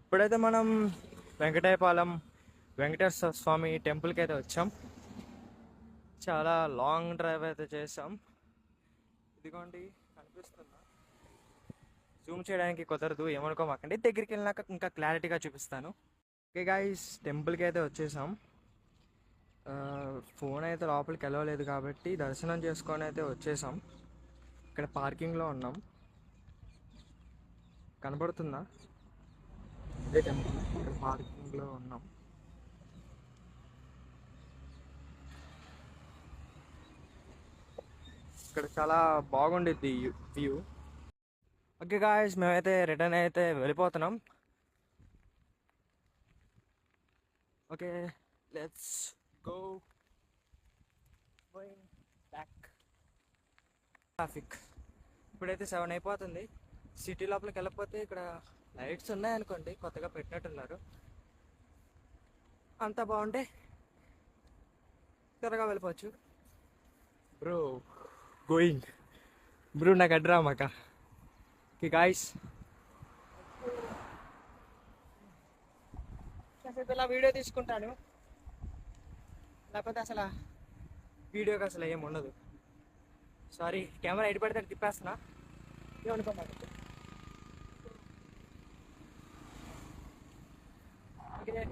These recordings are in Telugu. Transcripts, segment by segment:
ఇప్పుడైతే మనం వెంకటాయపాలెం వెంకటేశ్వర స్వామి టెంపుల్కి అయితే వచ్చాం. చాలా లాంగ్ డ్రైవ్ అయితే చేసాం. ఇదిగోండి కనిపిస్తుందా? జూమ్ చేయడానికి కుదరదు, ఏమనుకోమాకండి. దగ్గరికి వెళ్ళినాక ఇంకా క్లారిటీగా చూపిస్తాను. ఓకే గాయ్స్, టెంపుల్కి అయితే వచ్చేసాం. ఫోన్ అయితే లోపలికి వెళ్ళలేదు కాబట్టి దర్శనం చేసుకొని అయితే వచ్చేసాం. ఇక్కడ పార్కింగ్లో ఉన్నాం. కనబడుతుందా? ఇదే టెంపుల్. ఇక్కడ పార్కింగ్లో ఉన్నాం. ఇక్కడ చాలా బాగుండిద్ది వ్యూ. ఓకే గాయస్, మేమైతే రిటర్న్ అయితే వెళ్ళిపోతున్నాం. Okay, let's go back. Traffic ఇప్పుడైతే 7 అయిపోతుంది. సిటీ లోపలికి వెళ్ళకపోతే ఇక్కడ లైట్స్ ఉన్నాయనుకోండి, కొత్తగా పెట్టినట్టున్నారు. అంతా బాగుంటే త్వరగా వెళ్ళిపోవచ్చు. బ్రో గోయింగ్, బ్రో నాకు అడ్రా మాక. ఓకే గాయస్, కాసేపు ఇలా వీడియో తీసుకుంటాను, లేకపోతే అసలు వీడియోకి అసలు ఏం ఉండదు. సారీ, కెమెరా ఎటు పడితే తిప్పేస్తున్నా, ఏమనుకోమాట. ఓకే,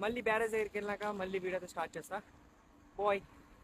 మళ్ళీ బ్యారేజ్ దగ్గరికి వెళ్ళినాక మళ్ళీ వీడియోతో స్టార్ట్ చేస్తా. బాయ్.